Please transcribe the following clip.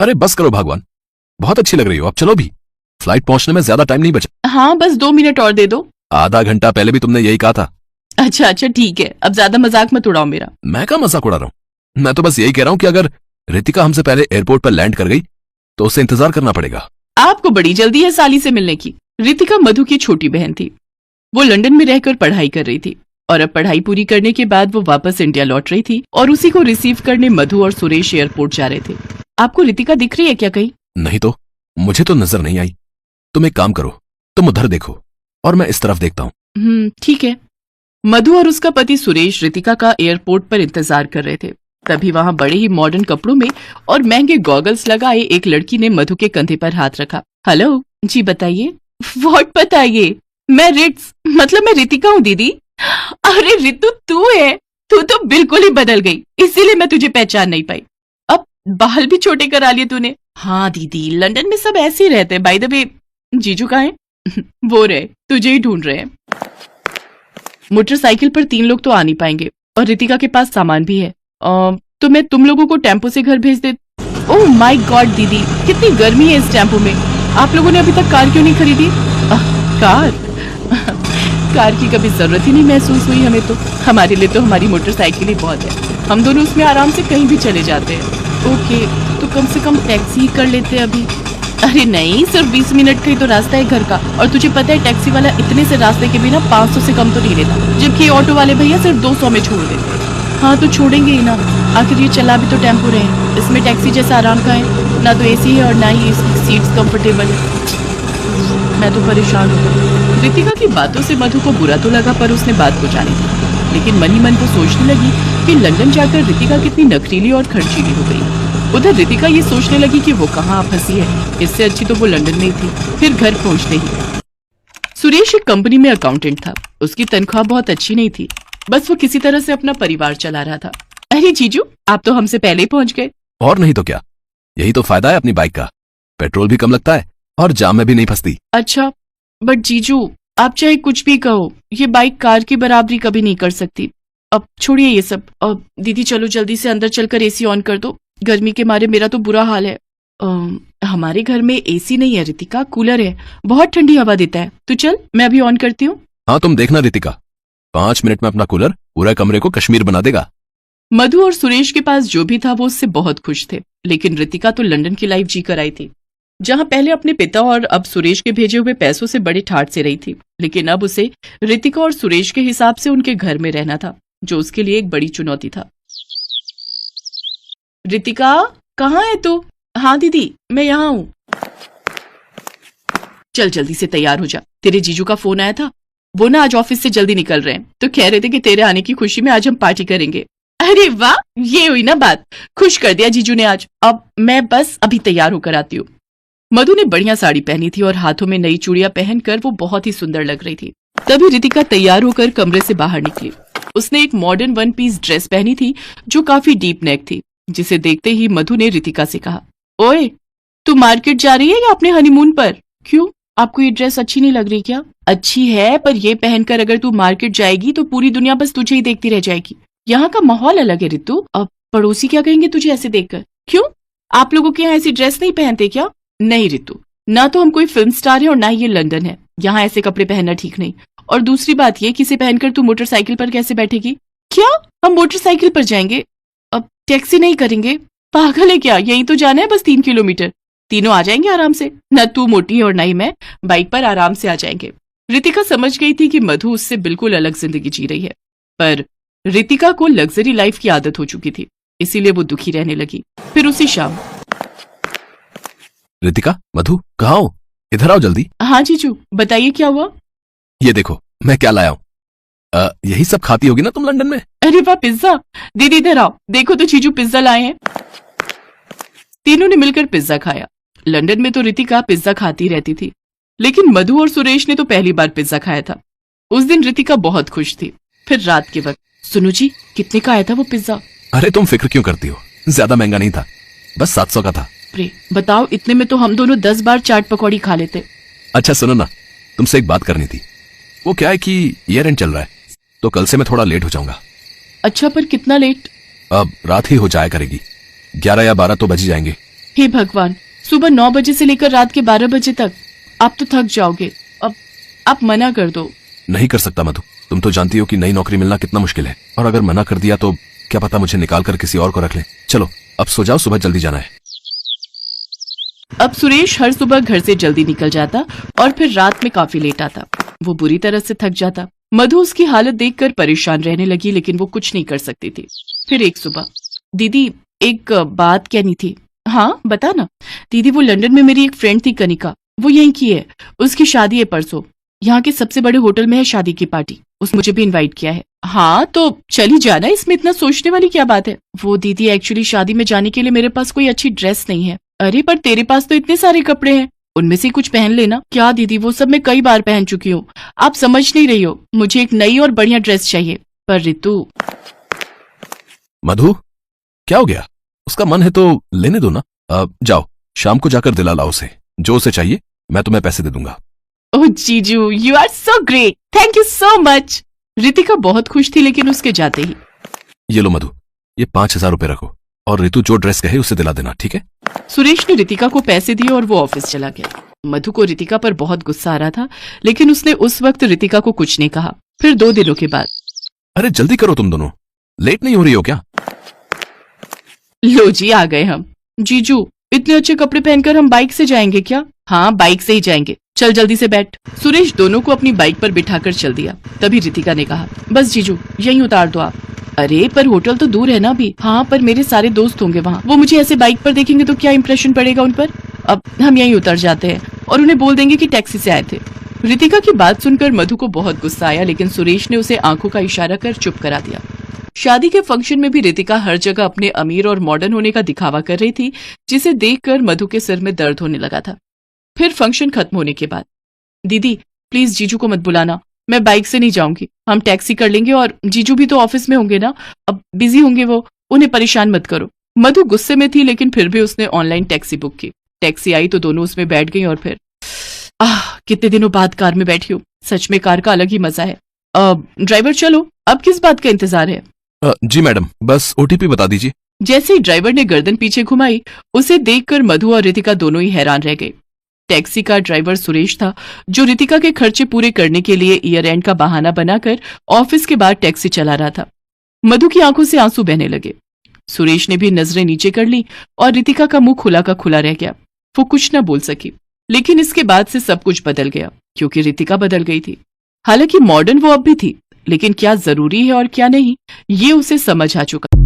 अरे बस करो भगवान, बहुत अच्छी लग रही हो, अब चलो भी। फ्लाइट पहुंचने में ज्यादा टाइम नहीं बचा। हाँ बस 2 मिनट और दे दो। आधा घंटा पहले भी तुमने यही कहा था। अच्छा अच्छा ठीक है, अब ज्यादा मजाक मत उड़ाओ मेरा। मैं क्या मजाक उड़ा रहा हूं, मैं तो बस यही कह रहा हूं कि अगर रितिका हमसे पहले एयरपोर्ट पर लैंड कर गई तो उसे इंतजार करना पड़ेगा। आपको बड़ी जल्दी है साली से मिलने की। रितिका मधु की छोटी बहन थी। वो लंदन में रहकर पढ़ाई कर रही थी और अब पढ़ाई पूरी करने के बाद वो वापस इंडिया लौट रही थी और उसी को रिसीव करने मधु और सुरेश एयरपोर्ट जा रहे थे। आपको रितिका दिख रही है क्या कहीं? नहीं तो, मुझे तो नजर नहीं आई। तुम एक काम करो, तुम उधर देखो और मैं इस तरफ देखता हूँ। ठीक है। मधु और उसका पति सुरेश रितिका का एयरपोर्ट पर इंतजार कर रहे थे। तभी वहां बड़े ही मॉडर्न कपड़ों में और महंगे गॉगल्स लगाए एक लड़की ने मधु के कंधे पर हाथ रखा। हेलो जी बताइए। व्हाट बताइए? मैं मैं रितिका हूँ दीदी। अरे रितु तू है? तू तो बिल्कुल ही बदल गई, इसीलिए मैं तुझे पहचान नहीं पाई। अब बाल भी छोटे करा लिए तूने। हाँ दीदी, लंदन में सब ऐसे ही रहते हैं। बाय द वे जीजू कहाँ है? वो रहे, तुझे ही ढूंढ रहे हैं। मोटरसाइकिल पर 3 लोग तो आ नहीं पाएंगे और रितिका के पास सामान भी है। तो मैं तुम लोगों को टेम्पो से घर भेज दे। ओह माय गॉड दीदी, कितनी गर्मी है इस टेम्पो में। आप लोगों ने अभी तक कार क्यों नहीं खरीदी? कार कार की कभी जरूरत ही नहीं महसूस हुई हमें तो। हमारे लिए तो हमारी मोटरसाइकिल ही बहुत है। हम दोनों उसमें आराम से कहीं भी चले जाते हैं। ओके, तो कम से कम टैक्सी ही कर लेते हैं अभी। अरे नहीं, सिर्फ 20 मिनट का ही तो रास्ता है घर का, और तुझे पता है टैक्सी वाला इतने से रास्ते के बिना 500 से कम तो नहीं लेता, जबकि ऑटो वाले भैया सिर्फ 200 में छोड़ देते। हाँ तो छोड़ेंगे ही ना, आखिर ये चला भी तो टेम्पो रहे। इसमें टैक्सी जैसा आराम का है ना, तो एसी है और ना ही इसकी सीट्स कंफर्टेबल है। मैं तो परेशान हूँ। रितिका की बातों से मधु को बुरा तो लगा, पर उसने बात को जानी थी। लेकिन मन ही मन को सोचने लगी कि लंदन जाकर रितिका कितनी नखरीली और खर्चीली हो गई। उधर रितिका ये सोचने लगी कि वो कहाँ फंसी है, इससे अच्छी तो वो लंदन में ही थी। फिर घर पहुंचते ही सुरेश एक कंपनी में अकाउंटेंट था। उसकी तनख्वाह बहुत अच्छी नहीं थी, बस वो किसी तरह से अपना परिवार चला रहा था। अरे जीजू, आप तो हमसे पहले ही पहुंच गए। और नहीं तो क्या, यही तो फायदा है अपनी बाइक का। पेट्रोल भी कम लगता है और जाम में भी नहीं फंसती। अच्छा, बट जीजू आप चाहे कुछ भी कहो, ये बाइक कार की बराबरी कभी नहीं कर सकती। अब छोड़िए ये सब। अब दीदी चलो जल्दी से अंदर चलकर एसी ऑन कर दो, गर्मी के मारे मेरा तो बुरा हाल है। हमारे घर में एसी नहीं है रितिका, कूलर है, बहुत ठंडी हवा देता है। तू चल, मैं अभी ऑन करती हूँ। हाँ तुम देखना रितिका, 5 मिनट में अपना कूलर पूरा कमरे को कश्मीर बना देगा। मधु और सुरेश के पास जो भी था वो उससे बहुत खुश थे, लेकिन रितिका तो लंदन की लाइफ जी कर आई थी, जहां पहले अपने पिता और अब सुरेश के भेजे हुए पैसों से बड़े ठाठ से रही थी। लेकिन अब उसे रितिका और सुरेश के हिसाब से उनके घर में रहना था, जो उसके लिए एक बड़ी चुनौती था। रितिका कहाँ है तू? हाँ दीदी मैं यहाँ हूँ। चल जल्दी से तैयार हो जा, तेरे जीजू का फोन आया था। वो ना आज ऑफिस से जल्दी निकल रहे हैं, तो कह रहे थे कि तेरे आने की खुशी में आज हम पार्टी करेंगे। अरे वाह, ये हुई ना बात, खुश कर दिया जीजू ने आज। अब मैं बस अभी तैयार होकर आती हूँ। मधु ने बढ़िया साड़ी पहनी थी और हाथों में नई चूड़ियां पहनकर वो बहुत ही सुंदर लग रही थी। तभी रितिका तैयार होकर कमरे से बाहर निकली। उसने एक मॉडर्न 1 पीस ड्रेस पहनी थी जो काफी डीप नेक थी, जिसे देखते ही मधु ने रितिका से कहा, ओए तू मार्केट जा रही है या अपने हनीमून पर? क्यों, आपको ये ड्रेस अच्छी नहीं लग रही क्या? अच्छी है, पर ये पहनकर अगर तू मार्केट जाएगी तो पूरी दुनिया बस तुझे ही देखती रह जाएगी। यहाँ का माहौल अलग है रितु, अब पड़ोसी क्या कहेंगे तुझे ऐसे देखकर? क्यों, आप लोगों के यहाँ ऐसी ड्रेस नहीं पहनते क्या? नहीं रितु, ना तो हम कोई फिल्म स्टार है और ना ही ये लंदन है, यहाँ ऐसे कपड़े पहनना ठीक नहीं। और दूसरी बात ये, किसे पहनकर तू मोटरसाइकिल पर कैसे बैठेगी? क्या, हम मोटरसाइकिल पर जाएंगे? अब टैक्सी नहीं करेंगे? पागल है क्या, यही तो जाना है बस 3 किलोमीटर, तीनों आ जाएंगे आराम से। न तू मोटी है और ना ही मैं, बाइक पर आराम से आ जाएंगे। रितिका समझ गई थी कि मधु उससे बिल्कुल अलग जिंदगी जी रही है, पर रितिका को लग्जरी लाइफ की आदत हो चुकी थी, इसीलिए वो दुखी रहने लगी। फिर उसी शाम, रितिका, मधु कहाँ हो? इधर आओ जल्दी। हाँ जीजू बताइए क्या हुआ? ये देखो मैं क्या लाया हूँ। यही सब खाती होगी ना तुम लंदन में? अरे वाह, पिज्जा। दीदी इधर आओ, देखो तो जीजू पिज्जा लाए हैं। तीनों ने मिलकर पिज्जा खाया। लंदन में तो रितिका पिज्जा खाती रहती थी, लेकिन मधु और सुरेश ने तो पहली बार पिज्जा खाया था। उस दिन रितिका बहुत खुश थी। फिर रात के वक्त, सुनो जी कितने का आया था वो पिज्जा? अरे तुम फिक्र क्यों करती हो, ज्यादा महंगा नहीं था, बस 700 का था। अरे बताओ, इतने में तो हम दोनों 10 बार चाट पकौड़ी खा लेते। अच्छा सुनो ना, तुमसे एक बात करनी थी। वो क्या है कि ईयर एंड चल रहा है, तो कल से मैं थोड़ा लेट हो जाऊंगा। अच्छा, पर कितना लेट? अब रात ही हो जाया करेगी, 11 या 12 तो बज ही जाएंगे। हे भगवान, सुबह 9 बजे से लेकर रात के 12 बजे तक आप तो थक जाओगे। अब आप मना कर दो। नहीं कर सकता मधु, तुम तो जानती हो कि नई नौकरी मिलना कितना मुश्किल है, और अगर मना कर दिया तो क्या पता मुझे निकाल कर किसी और को रख ले। चलो अब सो जाओ, सुबह जल्दी जाना है। अब सुरेश हर सुबह घर से जल्दी निकल जाता और फिर रात में काफी लेट आता। वो बुरी तरह से थक जाता। मधु उसकी हालत देखकर परेशान रहने लगी, लेकिन वो कुछ नहीं कर सकती थी। फिर एक सुबह, दीदी एक बात कहनी थी। हाँ बता ना। दीदी वो लंदन में मेरी एक फ्रेंड थी कनिका, वो यहीं की है, उसकी शादी है परसों। यहाँ के सबसे बड़े होटल में है शादी की पार्टी, उस मुझे भी इनवाइट किया है। हाँ तो चली जाना, इसमें इतना सोचने वाली क्या बात है। वो दीदी एक्चुअली शादी में जाने के लिए मेरे पास कोई अच्छी ड्रेस नहीं है। अरे पर तेरे पास तो इतने सारे कपड़े हैं, उनमें से कुछ पहन लेना। क्या दीदी, वो सब मैं कई बार पहन चुकी हूँ, आप समझ नहीं रही हो। मुझे एक नई और बढ़िया ड्रेस चाहिए। पर रितु। मधु क्या हो गया? उसका मन है तो लेने दो ना। जाओ शाम को जाकर दिला लाओ उसे, जो उसे चाहिए मैं तुम्हें पैसे दे दूंगा। ओह जीजू, you are so great, thank you so much. Ritika बहुत खुश थी, लेकिन उसके जाते ही, ये लो मधु, ये 5,000 रुपए रखो, और रितु जो ड्रेस कहे उसे दिला देना, ठीक है? सुरेश ने रितिका को पैसे दिए और वो ऑफिस चला गया। मधु को रितिका पर बहुत गुस्सा आ रहा था, लेकिन उसने उस वक्त रितिका को कुछ नहीं कहा। फिर 2 दिनों के बाद, अरे जल्दी करो तुम दोनों, लेट नहीं हो रही हो क्या? लो जी आ गए हम। जीजू इतने अच्छे कपड़े पहनकर हम बाइक से जाएंगे क्या? हाँ बाइक से ही जाएंगे, चल जल्दी से बैठ। सुरेश दोनों को अपनी बाइक पर बिठाकर चल दिया। तभी रितिका ने कहा, बस जीजू यहीं उतार दो आप। अरे पर होटल तो दूर है ना अभी। हाँ पर मेरे सारे दोस्त होंगे वहाँ, वो मुझे ऐसे बाइक पर देखेंगे तो क्या इंप्रेशन पड़ेगा उन पर। अब हम यहीं उतर जाते हैं और उन्हें बोल देंगे कि टैक्सी से आए थे। रितिका की बात सुनकर मधु को बहुत गुस्सा आया, लेकिन सुरेश ने उसे आंखों का इशारा कर चुप करा दिया। शादी के फंक्शन में भी रितिका हर जगह अपने अमीर और मॉडर्न होने का दिखावा कर रही थी, जिसे देखकर मधु के सिर में दर्द होने लगा था। फिर फंक्शन खत्म होने के बाद, दीदी प्लीज जीजू को मत बुलाना, मैं बाइक से नहीं जाऊंगी, हम टैक्सी कर लेंगे, और जीजू भी तो ऑफिस में होंगे ना, अब बिजी होंगे वो, उन्हें परेशान मत करो। मधु गुस्से में थी, लेकिन फिर भी उसने ऑनलाइन टैक्सी बुक की। टैक्सी आई तो दोनों उसमें बैठ गई, और फिर कितने दिनों बाद कार में बैठी हूँ, सच में कार का अलग ही मजा है। ड्राइवर चलो, अब किस बात का इंतजार है? जी मैडम, बस ओटीपी बता दीजिए। जैसे ही ड्राइवर ने गर्दन पीछे घुमाई, उसे देखकर मधु और रितिका दोनों ही हैरान रह गए। टैक्सी का ड्राइवर सुरेश था, जो रितिका के खर्चे पूरे करने के लिए ईयर एंड का बहाना बनाकर ऑफिस के बाद टैक्सी चला रहा था। मधु की आंखों से आंसू बहने लगे। सुरेश ने भी नजरें नीचे कर ली और रितिका का मुंह खुला का खुला रह गया। वो कुछ न बोल सकी, लेकिन इसके बाद से सब कुछ बदल गया, क्योंकि रितिका बदल गई थी। हालांकि मॉडर्न वो अब भी थी, लेकिन क्या जरूरी है और क्या नहीं, ये उसे समझ आ चुका।